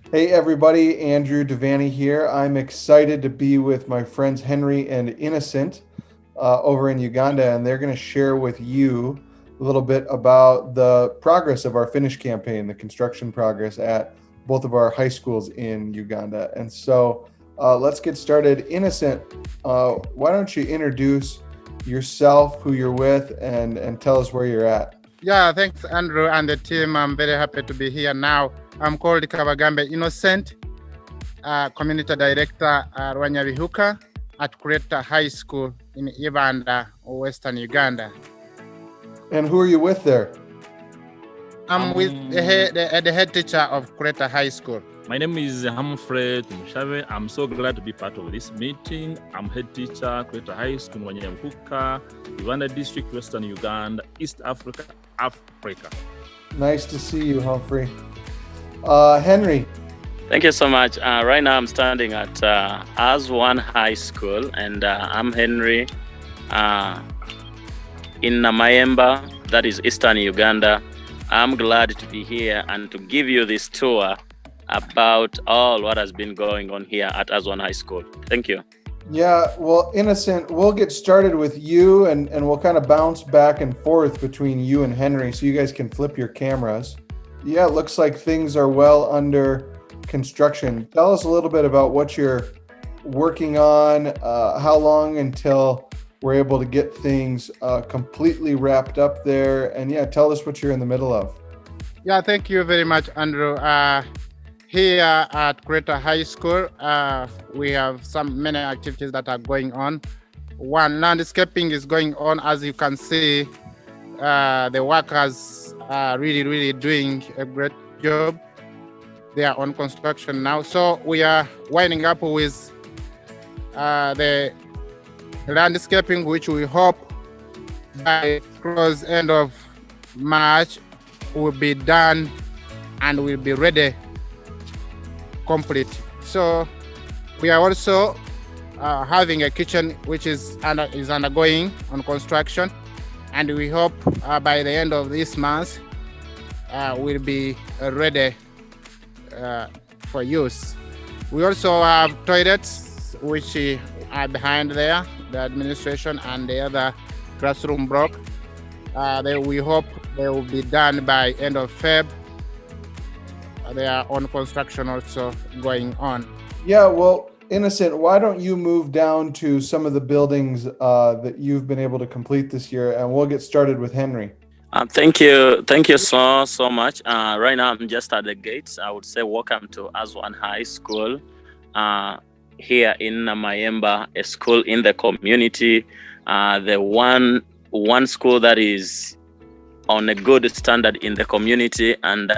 Hey everybody, Andrew DeVaney here. I'm excited to be with my friends Henry and Innocent over in Uganda, and they're going to share with you a little bit about the progress of our finish campaign, the construction progress at both of our high schools in Uganda. And so let's get started. Innocent, why don't you introduce yourself, who you're with, and tell us where you're at? Yeah, thanks, Andrew and the team. I'm very happy to be here now. I'm called Kabagambe Innocent, Community Director at Rwanyabihuka at Kureta High School in Ibanda, Western Uganda. And who are you with there? I'm with the head teacher of Kureta High School. My name is Humphrey Tumushave. I'm so glad to be part of this meeting. I'm head teacher, Kureta High School, Rwanyabihuka, Uganda District, Western Uganda, East Africa. Nice to see you, Humphrey. Henry. Thank you so much. Right now I'm standing at AsOne High School, and I'm Henry in Namayemba, that is Eastern Uganda. I'm glad to be here and to give you this tour about all what has been going on here at AsOne High School. Thank you. Yeah, well, Innocent, we'll get started with you and we'll kind of bounce back and forth between you and Henry so you guys can flip your cameras. Yeah, it looks like things are well under construction. Tell us a little bit about what you're working on, how long until we're able to get things completely wrapped up there. And yeah, tell us what you're in the middle of. Yeah, thank you very much, Andrew. Here at Kureta High School, we have many activities that are going on. One, landscaping is going on. As you can see, the workers are really doing a great job. They are on construction now. So we are winding up with the landscaping, which we hope by close end of March will be done and will be ready complete. So we are also having a kitchen which is undergoing on construction, and we hope by the end of this month will be ready for use. We also have toilets which are behind there, the administration and the other classroom block. We hope they will be done by end of Feb. They are on construction also going on. Yeah, well, Innocent, why don't you move down to some of the buildings that you've been able to complete this year, and we'll get started with Henry. Thank you so much. Right now I'm just at the gates. I would say welcome to AsOne High School here in Namayemba, a school in the community, the one school that is on a good standard in the community. And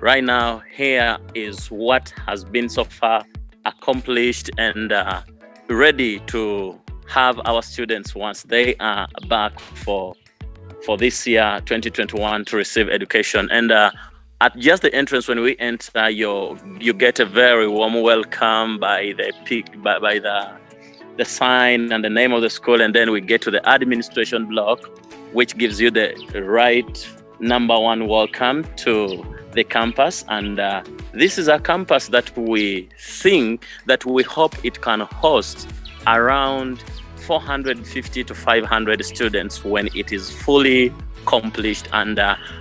right now, here is what has been so far accomplished and ready to have our students once they are back for this year, 2021, to receive education. And at just the entrance, when we enter, you get a very warm welcome by the sign and the name of the school. And then we get to the administration block, which gives you the right number one welcome to the campus. And this is a campus that we think that we hope it can host around 450 to 500 students when it is fully accomplished. And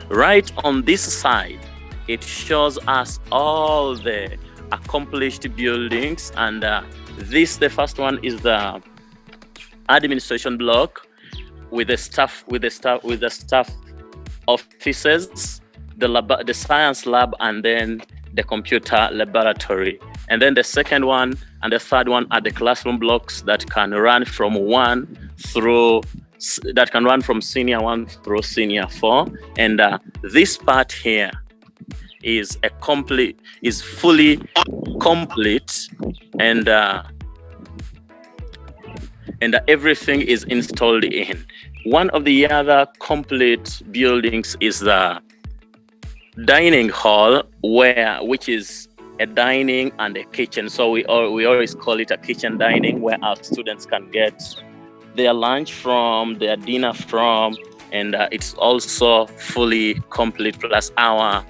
right on this side, it shows us all the accomplished buildings. And the first one is the administration block with the staff offices, the science lab, and then the computer laboratory. And then the second one and the third one are the classroom blocks that can run from senior 1 through senior 4. And this part here is fully complete, and everything is installed in. One of the other complete buildings is the dining hall, which is a dining and a kitchen. So we always call it a kitchen dining, where our students can get their lunch from, their dinner from, and it's also fully complete, plus our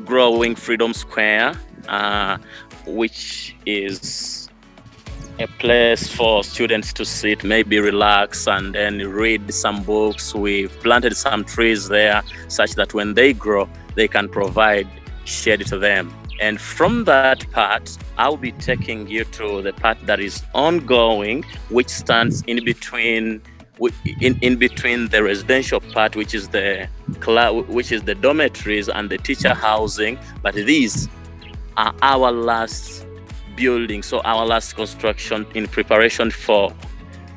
growing Freedom Square which is a place for students to sit, maybe relax, and then read some books. We've planted some trees there such that when they grow, they can provide shade to them. And from that part, I'll be taking you to the part that is ongoing, which stands in between the residential part, which is the dormitories and the teacher housing. But these are our last building, so our last construction in preparation for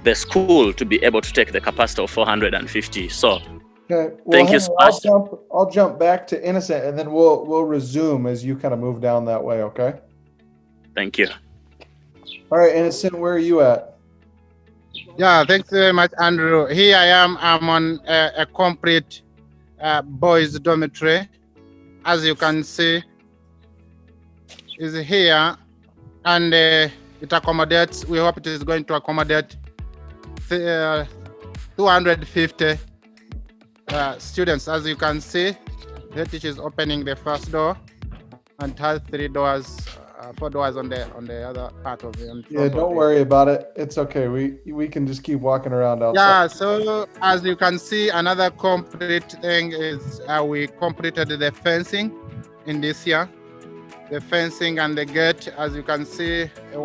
the school to be able to take the capacity of 450. So Okay. Well, thank you Henry, so much. I'll jump back to Innocent, and then we'll resume as you kind of move down that way. Okay. Thank you. All right, Innocent, where are you at? Yeah, thanks very much, Andrew. Here I am. I'm on a complete boys' dormitory. As you can see, is here, and it accommodates. We hope it is going to accommodate 250 students. As you can see, the teacher is opening the first door, and has 4 doors on the other part of it. Yeah, don't worry about it. It's okay. We can just keep walking around outside. Yeah, so as you can see, another complete thing is we completed the fencing in this year. The fencing and the gate, as you can see, the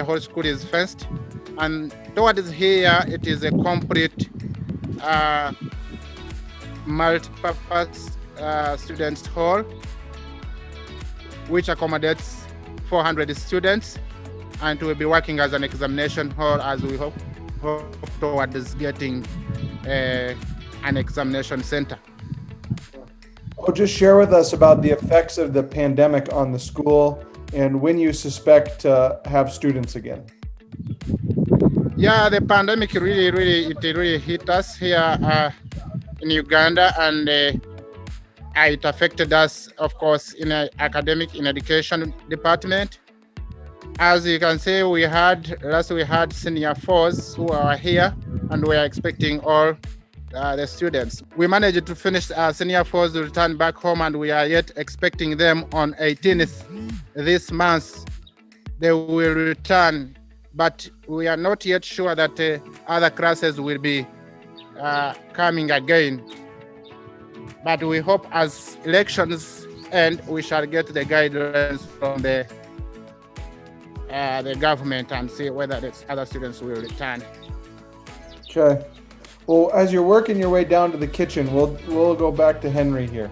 whole school is fenced. And towards here, it is a complete multi-purpose students hall, which accommodates 400 students, and will be working as an examination hall as we hope towards getting an examination center. Oh, just share with us about the effects of the pandemic on the school and when you suspect to have students again. Yeah, the pandemic really hit us here in Uganda, and it affected us, of course, in education department. As you can see, we had senior 4s who are here, and we are expecting all the students. We managed to finish senior 4s to return back home, and we are yet expecting them on 18th this month. They will return, but we are not yet sure that other classes will be coming again. But we hope as elections end, we shall get the guidelines from the government and see whether the other students will return. Okay. Well, as you're working your way down to the kitchen, we'll go back to Henry here.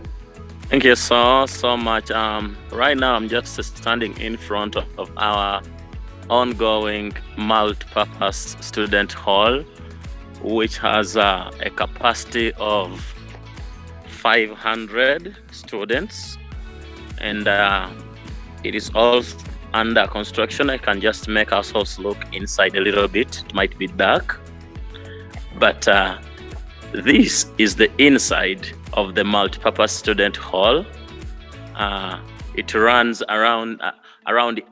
Thank you so much. Right now, I'm just standing in front of our ongoing multi-purpose student hall, which has a capacity of 500 students, and it is all under construction. I can just make ourselves look inside a little bit. It might be dark, but this is the inside of the multi-purpose student hall. It runs around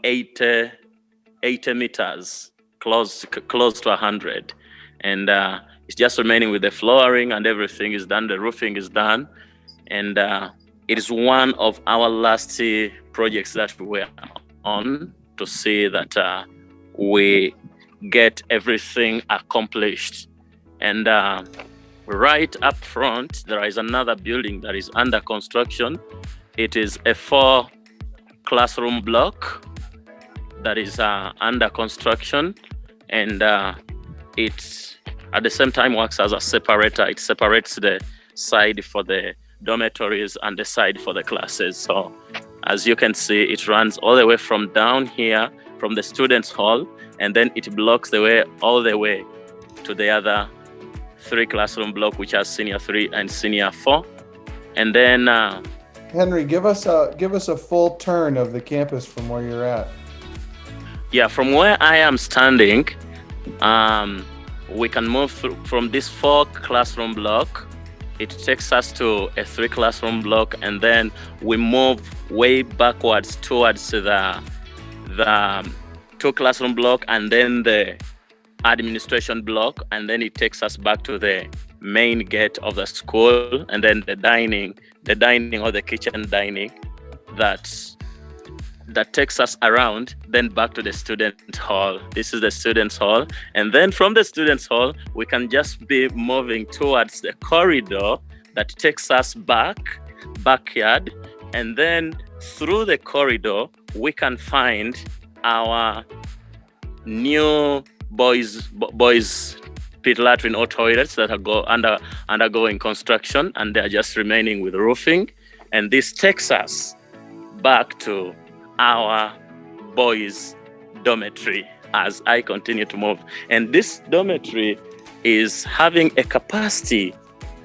80 meters, close to 100, and it's just remaining with the flooring, and everything is done. The roofing is done, and it is one of our last projects that we were on to see that we get everything accomplished. And right up front, there is another building that is under construction. It is a 4-classroom block that is under construction, and it at the same time works as a separator. It separates the side for the dormitories and the side for the classes. So as you can see, it runs all the way from down here from the students' hall, and then it blocks the way all the way to the other 3-classroom block, which has senior 3 and senior 4. And then Henry, give us a full turn of the campus from where you're at. Yeah, from where I am standing, we can move through from this 4-classroom block. It takes us to a 3-classroom block, and then we move way backwards towards the 2-classroom block, and then the administration block, and then it takes us back to the main gate of the school, and then the dining or the kitchen dining that takes us around, then back to the student hall. This is the students hall. And then from the students hall, we can just be moving towards the corridor that takes us backyard. And then through the corridor, we can find our new boys pit latrine or toilets that are undergoing construction, and they're just remaining with roofing. And this takes us back to our boys' dormitory as I continue to move. And this dormitory is having a capacity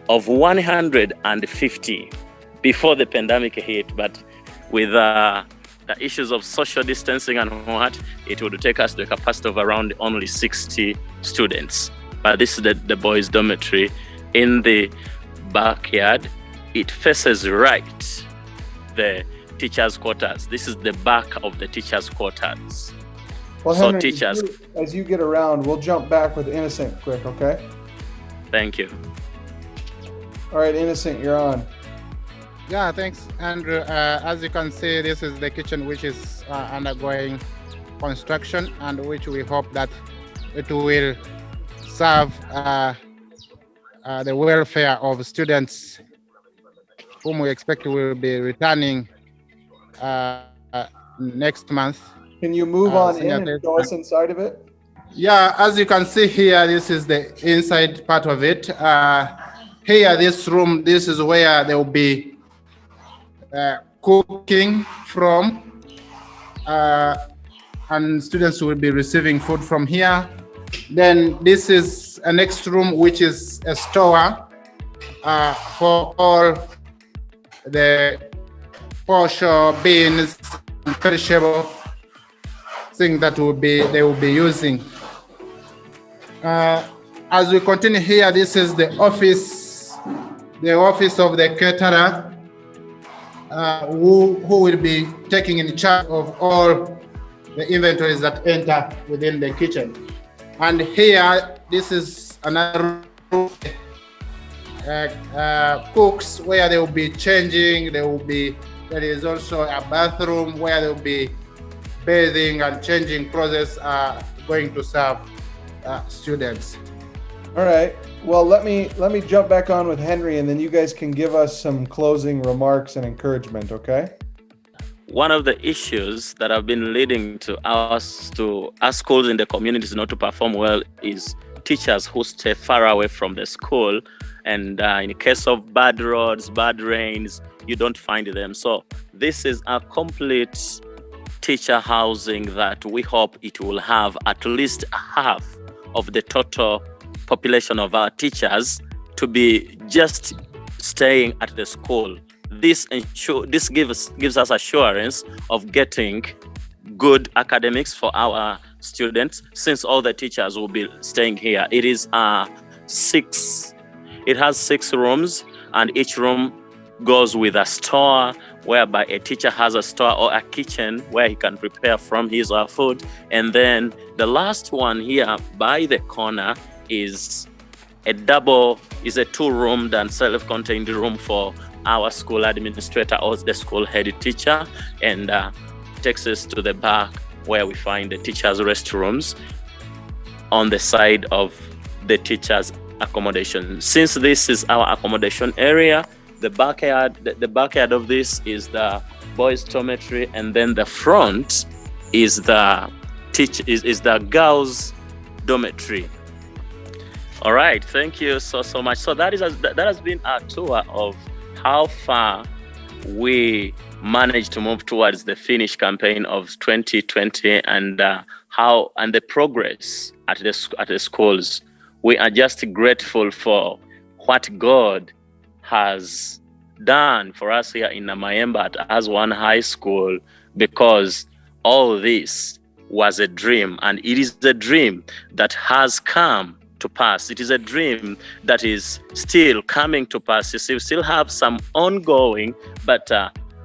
of 150 before the pandemic hit, but with the issues of social distancing and what, it would take us to a capacity of around only 60 students. But this is the boys' dormitory in the backyard. It faces right the teachers' quarters. This is the back of the teachers' quarters. Well, So Henry, teachers- as you get around, we'll jump back with Innocent quick, okay? Thank you. All right, Innocent, you're on. Yeah, thanks, Andrew. As you can see, this is the kitchen which is undergoing construction, and which we hope that it will serve the welfare of students whom we expect will be returning next month. Can you move on in yeah, and show us inside of it? Yeah, as you can see here, this is the inside part of it. Here, this room, this is where they will be cooking from, and students will be receiving food from here. Then this is a next room, which is a store for all the posho, beans, and perishable things that they will be using. As we continue here, this is the office of the caterer, who will be taking in charge of all the inventories that enter within the kitchen. And here, this is another room, cooks where they will be changing. There is also a bathroom where they will be bathing and changing clothes, going to serve students. All right. Well, let me jump back on with Henry, and then you guys can give us some closing remarks and encouragement, okay? One of the issues that have been leading to our schools in the communities not to perform well is teachers who stay far away from the school. And in case of bad roads, bad rains, you don't find them. So this is a complete teacher housing that we hope it will have at least half of the total population of our teachers to be just staying at the school. This gives us assurance of getting good academics for our students, since all the teachers will be staying here. It has 6 rooms, and each room goes with a store, whereby a teacher has a store or a kitchen where he can prepare from his or her food. And then the last one here by the corner is a 2-roomed and self-contained room for our school administrator or the school head teacher, and takes us to the back where we find the teachers' restrooms on the side of the teachers' accommodation. Since this is our accommodation area, the backyard of this is the boys' dormitory, and then the front is the girls' dormitory. All right, thank you so much. So that has been our tour of how far we managed to move towards the finish campaign of 2020, and the progress at the schools. We are just grateful for what God has done for us here in Namayemba at AsOne High School, because all this was a dream, and it is a dream that has come to pass. It is a dream that is still coming to pass. You see, we still have some ongoing, but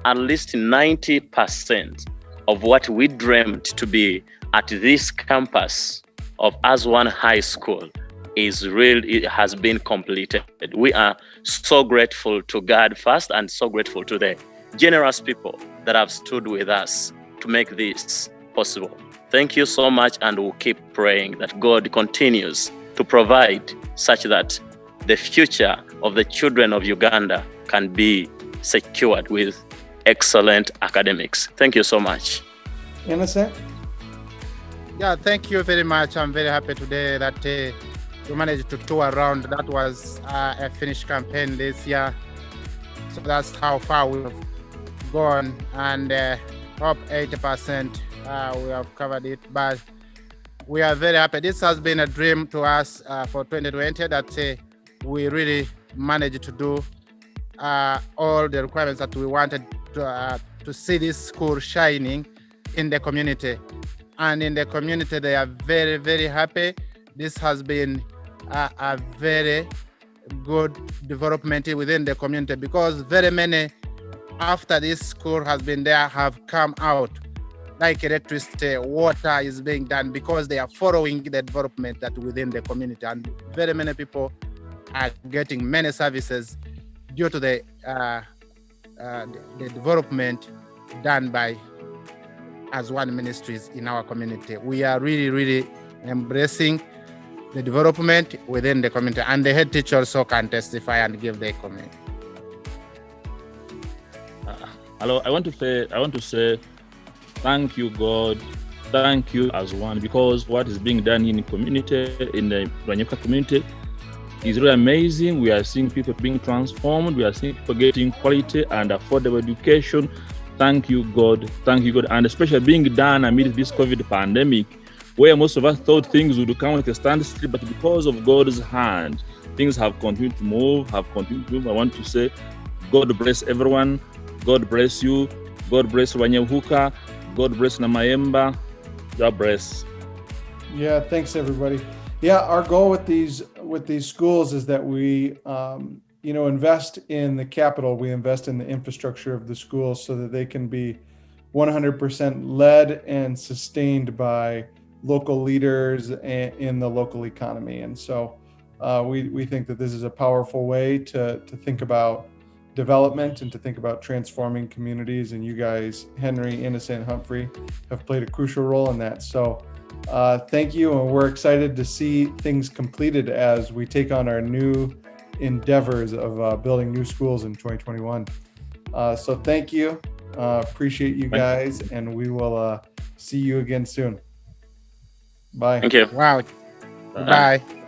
at least 90% of what we dreamed to be at this campus of AsOne High School it has been completed. We are so grateful to God first, and so grateful to the generous people that that have stood with us to make this possible. Thank you so much, and we'll keep praying that God continues to provide such that the future of the children of Uganda can be secured with excellent academics. Thank you so much. Innocent? Yeah, thank you very much. I'm very happy today that we managed to tour around. That was a finished campaign this year. So that's how far we've gone, and up 80% we have covered it. But we are very happy. This has been a dream to us for 2020 that we really managed to do all the requirements that we wanted to see this school shining in the community. And in the community, they are very, very happy. This has been a very good development within the community, because very many, after this school has been there, have come out, like electricity, water is being done, because they are following the development that within the community. And very many people are getting many services due to the development done by AsOne Ministries in our community. We are really, really embracing the development within the community, and the head teacher also can testify and give their comment. Hello, I want to say thank you, God, thank you AsOne, because what is being done in the community, in the Rwanyuka community, is really amazing. We are seeing people being transformed. We are seeing people getting quality and affordable education. Thank you, God. Thank you, God. And especially being done amid this COVID pandemic, where most of us thought things would come like a standstill, but because of God's hand, things have continued to move, I want to say, God bless everyone. God bless you. God bless Wanyahuka. God bless Namayemba. God bless. Yeah, thanks everybody. Yeah, our goal with these schools is that we invest in the capital, we invest in the infrastructure of the schools so that they can be 100% led and sustained by local leaders in the local economy. And so we think that this is a powerful way to think about development and to think about transforming communities. And you guys, Henry, Innocent, Humphrey, have played a crucial role in that. So thank you. And we're excited to see things completed as we take on our new endeavors of building new schools in 2021. So thank you. Appreciate you guys. And we will see you again soon. Bye. Thank you. Wow. Bye.